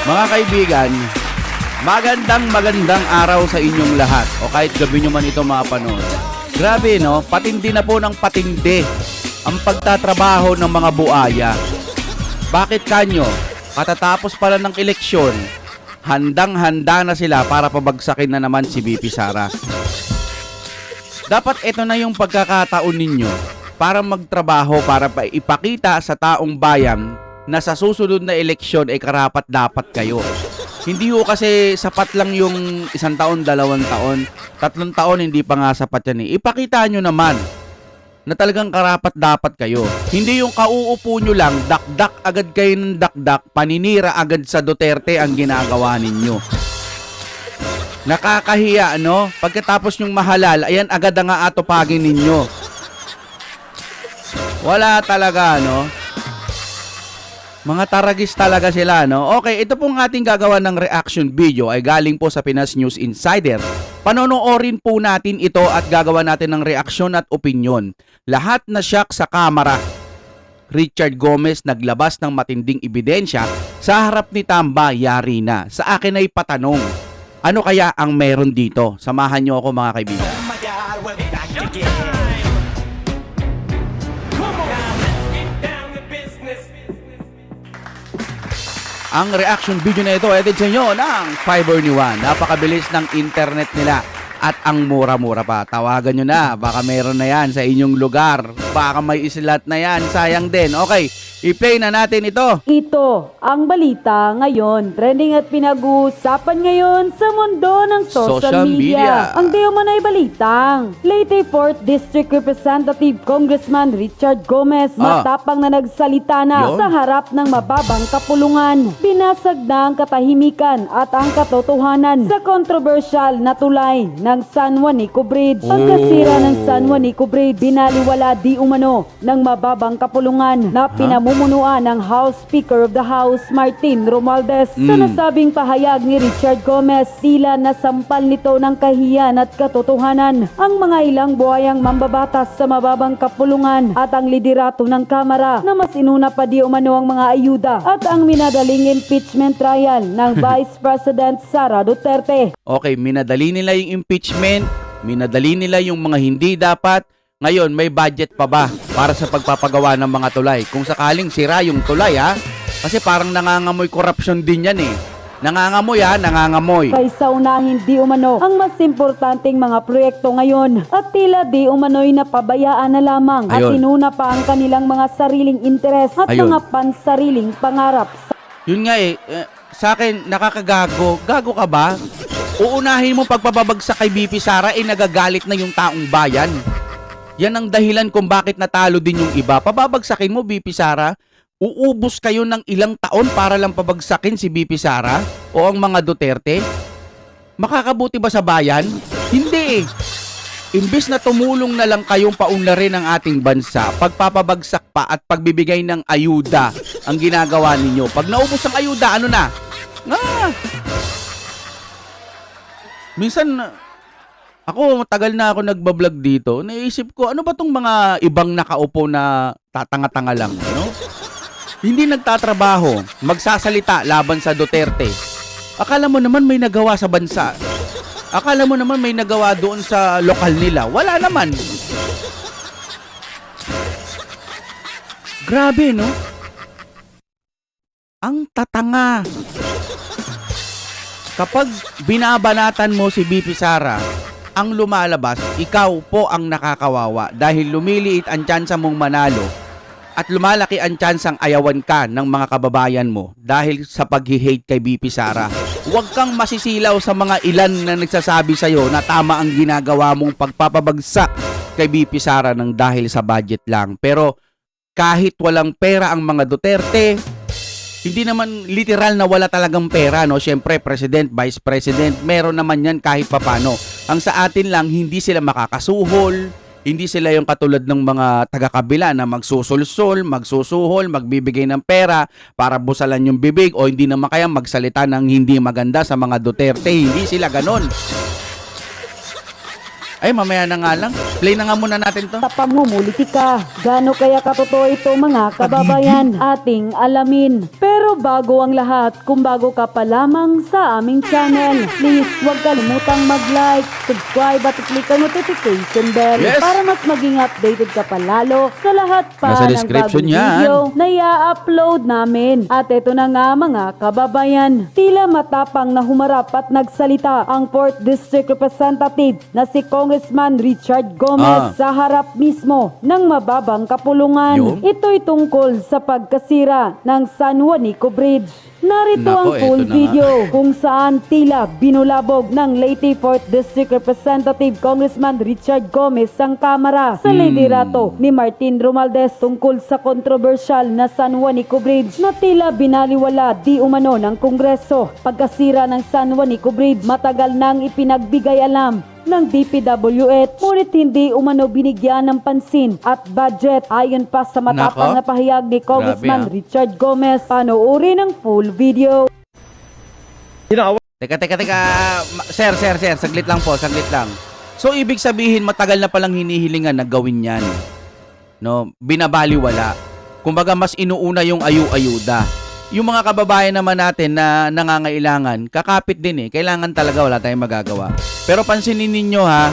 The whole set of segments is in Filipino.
Mga kaibigan, magandang araw sa inyong lahat o kahit gabi nyo man ito mapanood. Grabe no, patindi na po ng patindi ang pagtatrabaho ng mga buaya. Bakit kanyo? Katatapos pala ng eleksyon, handang-handa na sila para pabagsakin na naman si VP Sara. Dapat ito na yung pagkakataon ninyo para magtrabaho para ipakita sa taong bayan na sa susunod na eleksyon ay karapat-dapat kayo. Hindi ho kasi sapat lang yung 1 taon, 2 taon, 3 taon, hindi pa nga sapat yan eh. Ipakita nyo naman na talagang karapat-dapat kayo. Hindi yung kauupo nyo lang, dakdak agad kayo ng dakdak, paninira agad sa Duterte ang ginagawa ninyo. Nakakahiya, no? Pagkatapos nyong mahalal, ayan agad ang aatupagin ninyo. Wala talaga, no? Mga taragis talaga sila, no? Okay, ito pong ating gagawa ng reaction video ay galing po sa Pinas News Insider. Panonoorin po natin ito at gagawa natin ng reaksyon at opinyon. Lahat na shock sa kamera. Richard Gomez naglabas ng matinding ebidensya sa harap ni Tamba, yari na. Sa akin ay patanong, ano kaya ang meron dito? Samahan niyo ako mga kaibigan. Ang reaction video na ito ay edit sa inyo ng Fiber ni Juan. Napakabilis ng internet nila at ang mura-mura pa. Tawagan nyo na, baka meron na yan sa inyong lugar. Baka may islat na yan, sayang din. Okay, i-play na natin ito. Ito ang balita ngayon. Trending at pinag-uusapan ngayon sa mundo ng social media. Ang di umano'y balitang Leyte 4th District Representative Congressman Richard Gomez matapang na nagsalita na sa harap ng mababang kapulungan. Binasag na ang katahimikan at ang katotohanan sa kontrobersyal na tulay ng San Juanico Bridge. Pagkasira ng San Juanico Bridge, binaliwala di umano ng mababang kapulungan na pinamumunuan ng House Speaker of the House Martin Romualdez. Sa nasabing pahayag ni Richard Gomez, tila nasampal nito ng kahiyan at katotohanan ang mga ilang buhayang mambabatas sa mababang kapulungan at ang liderato ng Kamara na mas inuna pa di umano ang mga ayuda at ang minadaling impeachment trial ng Vice President Sara Duterte. Okay, minadali nila yung impeachment, minadali nila yung mga hindi dapat. Ngayon, may budget pa ba para sa pagpapagawa ng mga tulay? Kung sakaling sira yung tulay, ha? Kasi parang nangangamoy corruption din yan, eh. Nangangamoy, ha? Nangangamoy. Kaysa unahin di umano ang mas importanteng mga proyekto ngayon at tila di umano'y napabayaan na lamang at inuna pa ang kanilang mga sariling interes at mga pansariling pangarap. Yun nga eh, sa akin, nakakagago. Gago ka ba? Uunahin mo pagpapabagsak kay VP Sara, nagagalit na yung taong bayan. Yan ang dahilan kung bakit natalo din yung iba. Pababagsakin mo, VP Sara? Uubos kayo ng ilang taon para lang pabagsakin si VP Sara o ang mga Duterte? Makakabuti ba sa bayan? Hindi. Imbes na tumulong na lang kayong paunlarin ang ating bansa, pagpapabagsak pa at pagbibigay ng ayuda ang ginagawa ninyo. Pag naubos ang ayuda, ano na? Minsan, ako, tagal na ako nagbablog dito. Naisip ko, ano ba tong mga ibang nakaupo na tatanga-tanga lang, no? Hindi nagtatrabaho, magsasalita laban sa Duterte. Akala mo naman may nagawa sa bansa. Akala mo naman may nagawa doon sa lokal nila. Wala naman. Grabe, no? Ang tatanga. Kapag binabanatan mo si VP Sara, ang lumalabas, ikaw po ang nakakawawa dahil lumiliit ang tsansa mong manalo at lumalaki ang tsansang ayawan ka ng mga kababayan mo dahil sa pag-hate kay VP Sara. Huwag kang masisilaw sa mga ilan na nagsasabi sa'yo na tama ang ginagawa mong pagpapabagsak kay VP Sara ng dahil sa budget lang. Pero kahit walang pera ang mga Duterte, hindi naman literal na wala talagang pera, no? Siyempre, President, Vice President, meron naman yan kahit papano. Ang sa atin lang, hindi sila makakasuhol, hindi sila yung katulad ng mga taga-kabila na magsusulsol, magsusuhol, magbibigay ng pera para busalan yung bibig o hindi naman kaya magsalita ng hindi maganda sa mga Duterte. Hindi sila ganon. Ay, mamaya na nga lang. Play na nga muna natin to. Sa pamumulitika, gaano kaya katotoo ito mga kababayan? Ating alamin. Pero Pero bago ang lahat, kung bago ka pa lamang sa aming channel, please huwag kalimutang mag-like, subscribe at i-click ang notification bell Yes. para mas maging updated ka pa lalo sa lahat pa Nasa ng description bagong yan. video na i-upload namin. At ito na nga mga kababayan, tila matapang na humarap at nagsalita ang 4th District Representative na si Congressman Richard Gomez sa harap mismo ng mababang kapulungan. Yung? Ito'y tungkol sa pagkasira ng San Juanico Bridge. Narito Nako, ang full eto na video kung saan tila binulabog ng Leyte 4th District Representative Congressman Richard Gomez ang kamera sa liderato ni Martin Romualdez tungkol sa kontrobersyal na San Juanico Bridge na tila binaliwala di umano ng Kongreso. Pagkasira ng San Juanico Bridge, matagal nang ipinagbigay alam ng DPWH, ngunit hindi umano binigyan ng pansin at budget ayon pa sa matapang Nako. na pahayag ni Congressman Grabe, Richard Gomez. Panoorin ang full video. Teka. Sir, saglit lang po, saglit lang. So, ibig sabihin, matagal na palang hinihilingan na gawin yan. No? Binabaliwala. Kumbaga, mas inuuna yung ayu-ayuda. Yung mga kababayan naman natin na nangangailangan, kakapit din eh. Kailangan talaga, wala tayong magagawa. Pero pansinin ninyo ha,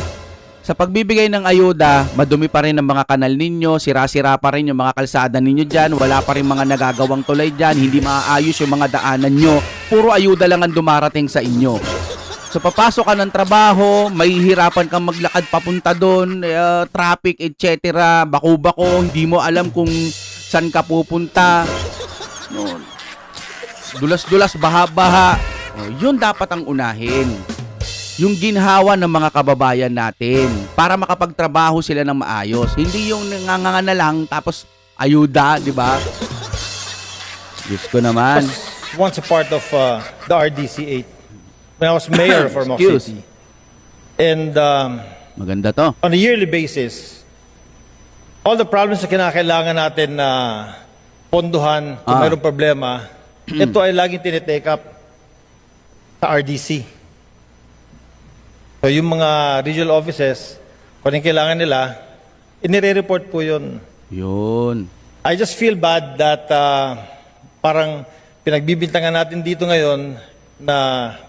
sa pagbibigay ng ayuda, madumi pa rin ang mga kanal ninyo, sira-sira pa rin yung mga kalsada ninyo dyan, wala pa rin mga nagagawang tulay dyan, hindi maaayos yung mga daanan nyo, puro ayuda lang ang dumarating sa inyo. So papasok ka ng trabaho, may hirapan kang maglakad papunta doon, traffic, etc., bako-bako, hindi mo alam kung saan ka pupunta. No. Dulas-dulas, baha-baha. Yun dapat ang unahin. Yung ginhawa ng mga kababayan natin para makapagtrabaho sila ng maayos. Hindi yung nanganganga na lang tapos ayuda, di ba? Diyos ko naman. Once a part of the RDC 8 when I was mayor of Ormoc Excuse. City. And Maganda to. on a yearly basis, all the problems na kinakailangan natin na ponduhan kung mayroong problema, ito ay laging tinitake up sa RDC. So yung mga regional offices, kung anong kailangan nila, inire-report po yun. Yun. I just feel bad that parang pinagbibintangan natin dito ngayon na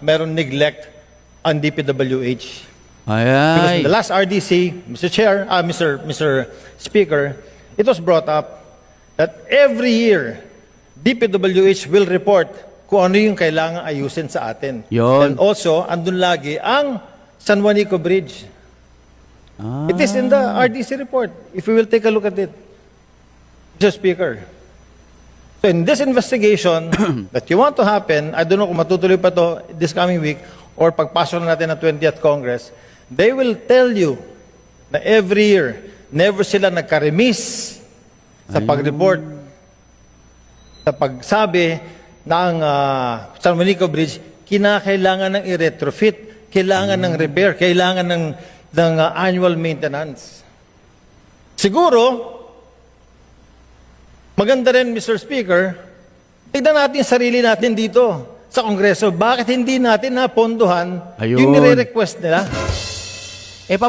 meron neglect on DPWH. Because Ay. in the last RDC, Mr. Speaker, it was brought up that every year, DPWH will report kung ano yung kailangan ayusin sa atin. Yun. And also, andun lagi ang San Juanico Bridge. Ah. It is in the RDC report, if we will take a look at it. Mr. Speaker. So in this investigation that you want to happen, I don't know kung matutuloy pa to this coming week or pagpasok na natin ng 20th Congress, they will tell you na every year, never sila nagka-remiss sa pag-report, sa pagsabi na ang San Juanico Bridge, kinakailangan ng i-retrofit, kailangan ng repair, kailangan ng annual maintenance. Siguro, maganda rin, Mr. Speaker, tignan natin yung sarili natin dito sa Kongreso. Bakit hindi natin napondohan Ayun. yung nire-request nila?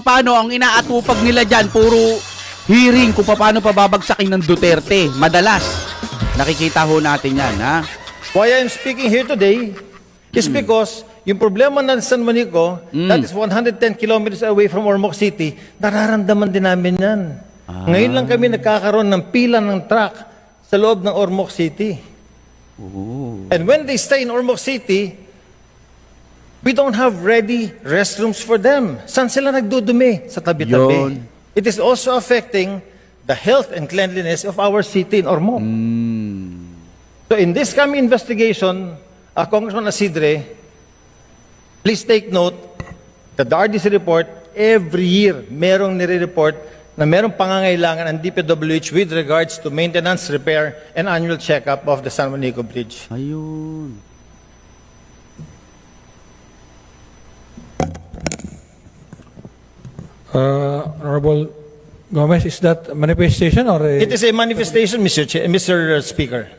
Paano ang inaatupag nila dyan? Puro hearing kung paano pababagsakin ng Duterte. Madalas. Nakikita ho natin yan, ha? Why I'm speaking here today is because yung problema ng San Juanico, that is 110 kilometers away from Ormoc City, nararamdaman din namin yan. Ngayon lang kami nagkakaroon ng pila ng truck sa loob ng Ormoc City. And when they stay in Ormoc City, we don't have ready restrooms for them. Saan sila nagdudumi? Sa tabi-tabi. Yun. It is also affecting the health and cleanliness of our city in Ormoc. So in this coming investigation, Congressman Asidre, please take note that the RDC report, every year, merong nire-report na merong pangangailangan ang DPWH with regards to maintenance, repair, and annual checkup of the San Juanico Bridge. Ayun. Honorable Gomez, is that a manifestation or a... It is a manifestation, Mr. Speaker.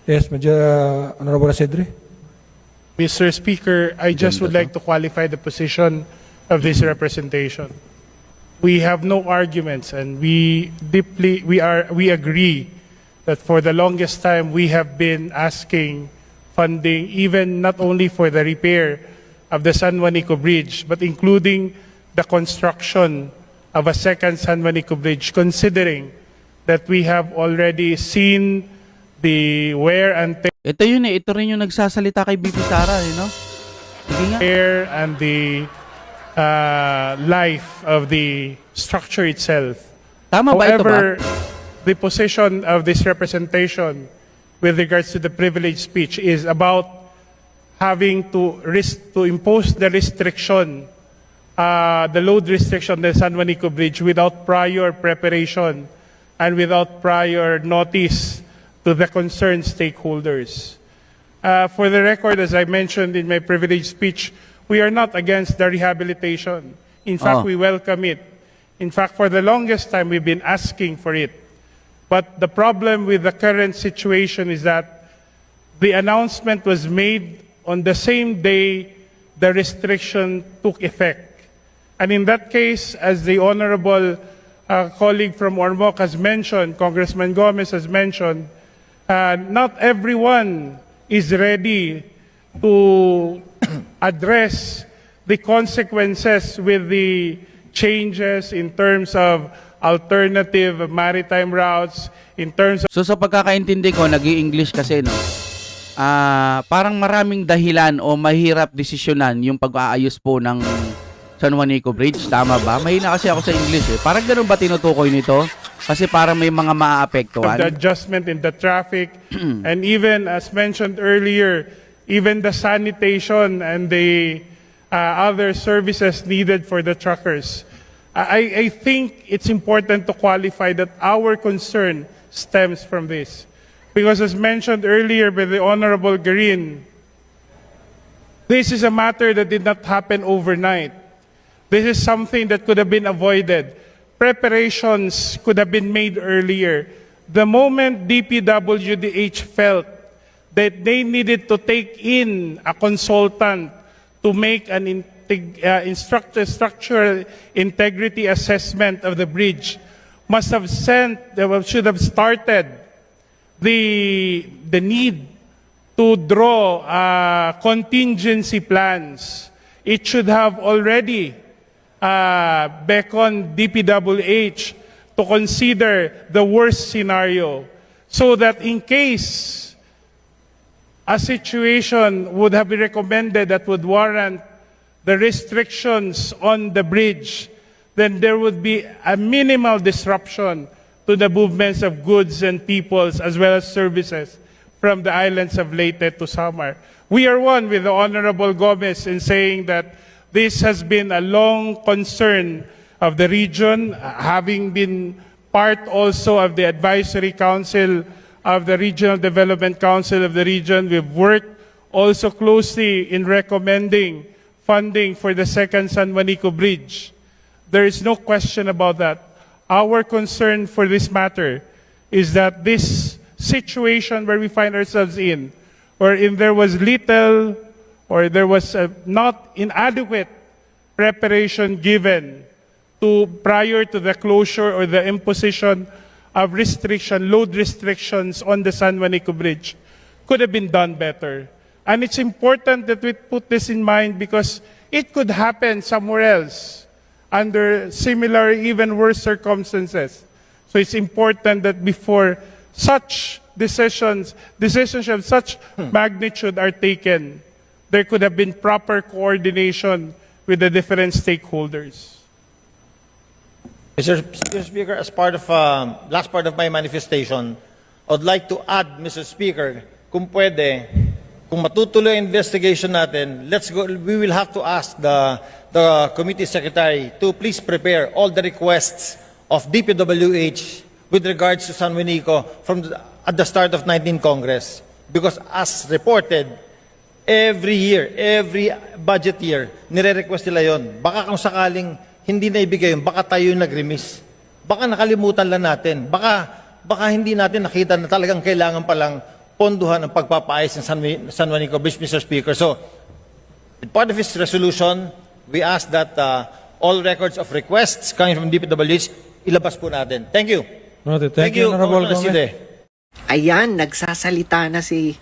Yes, Honorable Asedre? Mr. Speaker, I just would like to qualify the position of this representation. We have no arguments, and we agree that for the longest time we have been asking funding, even not only for the repair of the San Juanico Bridge, but including the construction of a second San Juanico Bridge, considering that we have already seen the wear and Ito yun eh, ito rin yung nagsasalita kay BP Sara, no? Sige nga. tear and the life of the structure itself. Tama ba ito ba? However, the position of this representation with regards to the privilege speech is about having to impose the restriction, the load restriction on the San Juanico Bridge without prior preparation and without prior notice to the concerned stakeholders. For the record, as I mentioned in my privilege speech, we are not against the rehabilitation. In fact, we welcome it. In fact, for the longest time, we've been asking for it. But the problem with the current situation is that the announcement was made on the same day the restriction took effect. And in that case, as the honorable colleague from Ormoc has mentioned, Congressman Gomez has mentioned, not everyone is ready to address the consequences with the changes in terms of alternative maritime routes, in terms of So sa pagkakaintindi ko, nag-i-English kasi, no? Parang maraming dahilan o mahirap desisyonan yung pag-aayos po ng San Juanico Bridge. Tama ba? Mahina kasi ako sa English eh. Parang ganun ba tinutukoy nito? Kasi parang may mga the maaapektuhan. adjustment in the traffic, and even as mentioned earlier, even the sanitation and the other services needed for the truckers. I think it's important to qualify that our concern stems from this. Because as mentioned earlier by the Honorable Garin, this is a matter that did not happen overnight. This is something that could have been avoided. Preparations could have been made earlier. The moment DPWDH felt that they needed to take in a consultant to make an structural integrity assessment of the bridge, should have started the need to draw contingency plans. It should have already beckoned DPWH to consider the worst scenario, so that in case a situation would have been recommended that would warrant the restrictions on the bridge, then there would be a minimal disruption to the movements of goods and peoples as well as services from the islands of Leyte to Samar. We are one with the Honorable Gomez in saying that this has been a long concern of the region, having been part also of the Advisory Council of the Regional Development Council of the region. We've worked also closely in recommending funding for the second San Juanico Bridge. There is no question about that. Our concern for this matter is that this situation where we find ourselves in, wherein there was little or there was not inadequate preparation given prior to the closure or the imposition of load restrictions on the San Juanico Bridge, could have been done better. And it's important that we put this in mind because it could happen somewhere else under similar, even worse circumstances. So it's important that before such decisions of such magnitude are taken, there could have been proper coordination with the different stakeholders. Mr. Speaker, as part of last part of my manifestation, I would like to add, Mr. Speaker, kung pwede, kung matutuloy ang investigation natin, we will have to ask the committee secretary to please prepare all the requests of DPWH with regards to San Juanico at the start of 19th Congress. Because as reported, every year, every budget year, nire-request nila yon. Baka kung sakaling hindi na ibigay yun, baka tayo yung nag-remiss. Baka nakalimutan lang natin. Baka hindi natin nakita na talagang kailangan palang ponduhan ang pagpapaayos ng San Juanico Bridge, Mr. Speaker. So, part of his resolution, we ask that all records of requests coming from DPWH, ilabas po natin. Thank you. Noted. Thank you, Honorable Congressman Gomez. Eside. Ayan, nagsasalita na si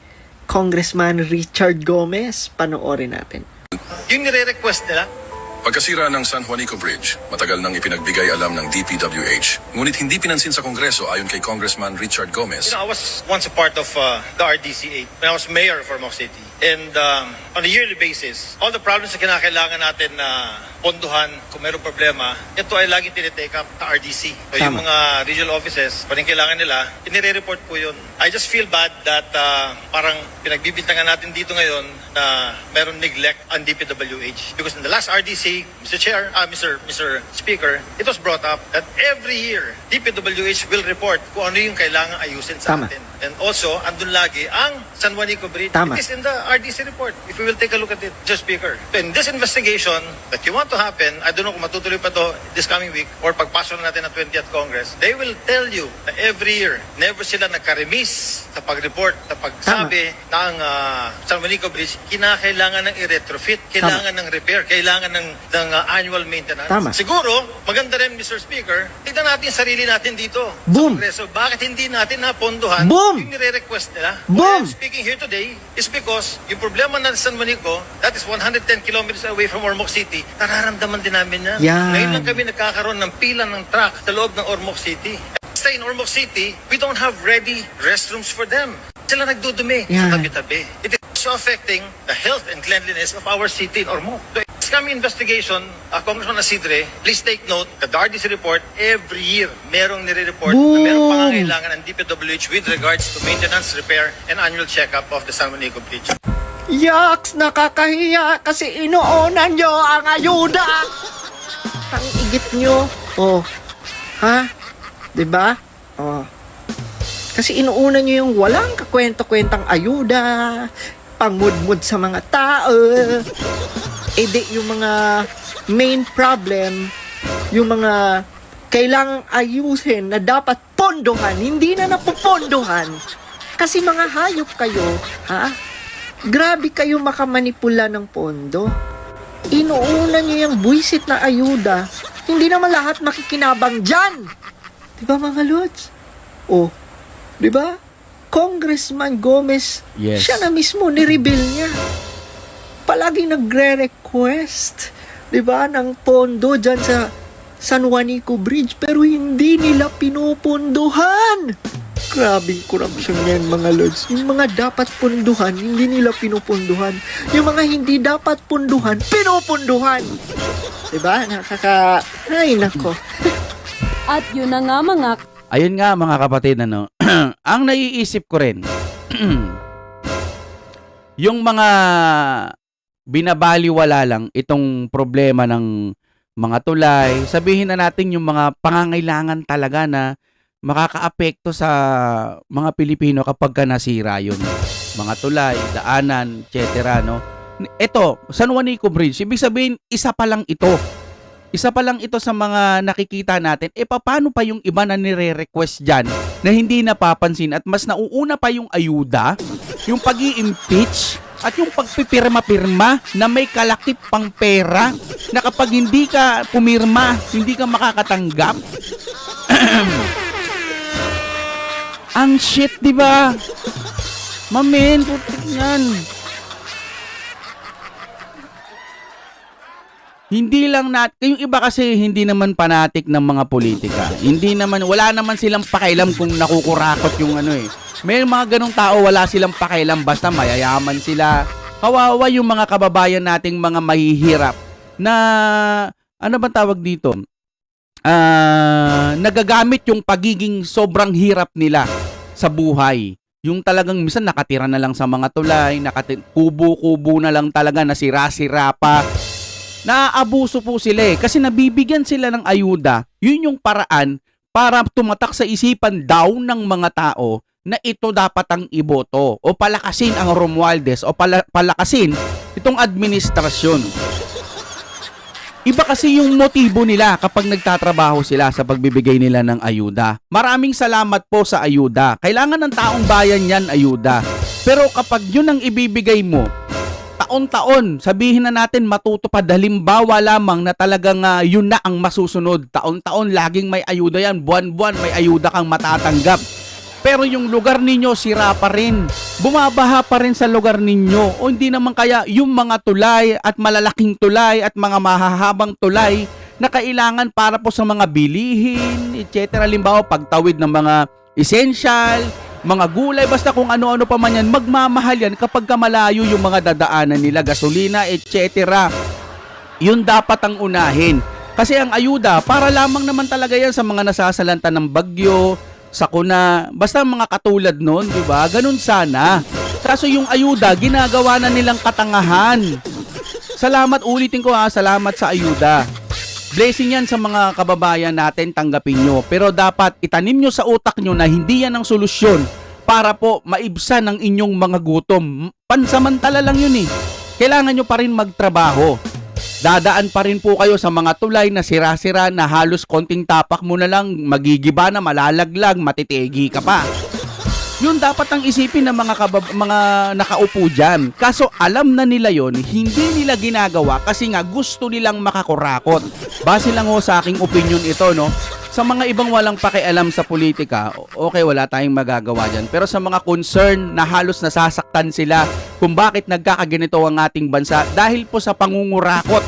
Congressman Richard Gomez. Panoorin natin. Yung nire-request nila, Pagkasira ng San Juanico Bridge, matagal nang ipinagbigay alam ng DPWH, ngunit hindi pinansin sa Kongreso ayon kay Congressman Richard Gomez. I was once a part of the RDC 8 when I was mayor of Ormoc City. And on a yearly basis, all the problems na kinakailangan natin na ponduhan kung mayroong problema, ito ay laging tinitake up sa RDC. So yung Tama. mga regional offices, kung anong kailangan nila, inire-report po yun. I just feel bad that parang pinagbibintangan natin dito ngayon na mayroong neglect on DPWH. Because in the last RDC, Mr. Chair, Mr. Speaker, it was brought up that every year, DPWH will report kung ano yung kailangan ayusin sa Tama. atin. And also, andun lagi ang San Juanico Bridge. Tama. It is in the RDC report. If we will take a look at it, Mr. Speaker. So in this investigation that you want to happen, I don't know kung matutuloy pa to this coming week or pagpasok na natin ng 20th Congress, they will tell you na every year, never sila nagka-remiss sa pag-report, sa pagsabi na ang San Juanico Bridge, kinakailangan ng i-retrofit, kailangan ng repair, kailangan ng annual maintenance. Tama. Siguro, maganda rin, Mr. Speaker, tignan natin yung sarili natin dito. Boom. Sa Kongreso. Bakit hindi natin napondohan Boom. yung nire-request nila? Boom. Why I'm speaking here today is because yung problema ng San Juanico, that is 110 kilometers away from Ormoc City, nararamdaman din namin yan. Yan. Ngayon lang kami nagkakaroon ng pila ng truck sa loob ng Ormoc City. Stay in Ormoc City, we don't have ready restrooms for them. Sila nagdudumi Yan. sa tabi-tabi. It is also affecting the health and cleanliness of our city in Ormoc. So, this coming investigation, Congressman Asidre, please take note that the RDC report, every year, merong nire-report na merong Boom. pangangailangan ng DPWH with regards to maintenance, repair, and annual checkup of the San Juanico Bridge. Yaks, nakakahiya kasi inuunan nyo ang ayuda. Ang igit nyo. Oh. Ha? 'Di ba? Oh. Kasi inuunan nyo yung walang kakwento-kwentang ayuda, pangmudmud sa mga tao. Di yung mga main problem, yung mga kailangang ayusin na dapat pondohan, hindi na napupondohan. Kasi mga hayop kayo, ha? Grabe kayo makamanipula ng pondo. Inuuna niyo yung buwisit na ayuda. Hindi naman lahat makikinabang dyan. Diba mga Lods? Oh, diba? Congressman Gomez, Yes. siya na mismo ni-reveal niya. Palagi nagre-request, diba, ng pondo dyan sa San Juanico Bridge, pero hindi nila pinupunduhan. Grabing korupsyon yan, mga Lods. Yung mga dapat punduhan, hindi nila pinupunduhan. Yung mga hindi dapat punduhan, pinupunduhan. Diba? Ay, nako. At yun na nga mga Ayun nga mga kapatid, ano, ang naiisip ko rin, yung mga binabaliwala lang itong problema ng mga tulay, sabihin na natin yung mga pangangailangan talaga na makakaapekto sa mga Pilipino kapag ka nasira yun. Mga tulay, daanan, etc. No? Ito, San Juanico Bridge, ibig sabihin, isa pa lang ito. Isa pa lang ito sa mga nakikita natin. Paano pa yung iba na nire-request dyan na hindi napapansin at mas nauuna pa yung ayuda, yung pag-i-impeach, at yung pagpipirma-pirma na may kalakip pang pera na kapag hindi ka pumirma, hindi ka makakatanggap. Ang shit, di ba? Mamen, putik yan. Hindi lang yung iba kasi hindi naman fanatic ng mga politika. Hindi naman, wala naman silang pakialam kung nakukurakot yung ano eh. May mga ganong tao, wala silang pakialam basta mayayaman sila. Kawawa yung mga kababayan nating mga mahihirap na, ano ba tawag dito? Nagagamit yung pagiging sobrang hirap nila sa buhay. Yung talagang minsan nakatira na lang sa mga tulay, kubo-kubo na lang talaga, nasira-sira pa. Naaabuso po sila kasi nabibigyan sila ng ayuda. Yun yung paraan para tumatak sa isipan daw ng mga tao na ito dapat ang iboto o palakasin ang Romualdez o palakasin itong administrasyon. Iba kasi yung motibo nila kapag nagtatrabaho sila sa pagbibigay nila ng ayuda. Maraming salamat po sa ayuda. Kailangan ng taong bayan yan ayuda. Pero kapag yun ang ibibigay mo, taon-taon, sabihin na natin matutupad, halimbawa lamang na talagang yun na ang masusunod. Taon-taon, laging may ayuda yan. Buwan-buwan, may ayuda kang matatanggap. Pero yung lugar ninyo, sira pa rin. Bumabaha pa rin sa lugar ninyo. O hindi naman kaya yung mga tulay at malalaking tulay at mga mahahabang tulay na kailangan para po sa mga bilihin, etc. Limbawa, pagtawid ng mga essential, mga gulay, basta kung ano-ano pa man yan, magmamahal yan kapag malayo yung mga dadaanan nila, gasolina, etc. Yun dapat ang unahin. Kasi ang ayuda, para lamang naman talaga yan sa mga nasasalanta ng bagyo, sakuna, basta mga katulad nun, di ba? Ganun sana. Kaso yung ayuda, ginagawa na nilang katangahan. Salamat, ulitin ko ha, salamat sa ayuda. Blessing yan sa mga kababayan natin, tanggapin nyo. Pero dapat itanim nyo sa utak nyo na hindi yan ang solusyon para po maibsan ang inyong mga gutom. Pansamantala lang yun eh. Kailangan nyo pa rin magtrabaho. Dadaan pa rin po kayo sa mga tulay na sira-sira na halos konting tapak mo na lang, magigiba na, malalaglag, matitegi ka pa. Yun dapat ang isipin ng mga nakaupo dyan. Kaso alam na nila yon, hindi nila ginagawa kasi nga gusto nilang makakurakot. Base lang ho sa aking opinion ito, no? Sa mga ibang walang pakialam sa politika, okay, wala tayong magagawa dyan. Pero sa mga concern na halos nasasaktan sila kung bakit nagkakaganito ang ating bansa dahil po sa pangungurakot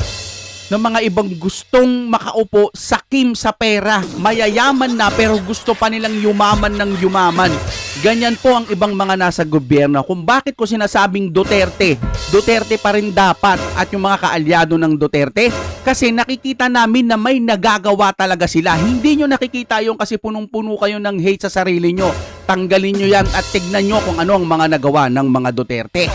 ng mga ibang gustong makaupo sakim sa pera, mayayaman na pero gusto pa nilang yumaman ng yumaman. Ganyan po ang ibang mga nasa gobyerno. Kung bakit ko sinasabing Duterte pa rin dapat at yung mga kaalyado ng Duterte, kasi nakikita namin na may nagagawa talaga sila. Hindi nyo nakikita yung kasi punong-puno kayo ng hate sa sarili nyo. Tanggalin nyo yan at tignan nyo kung ano ang mga nagawa ng mga Duterte.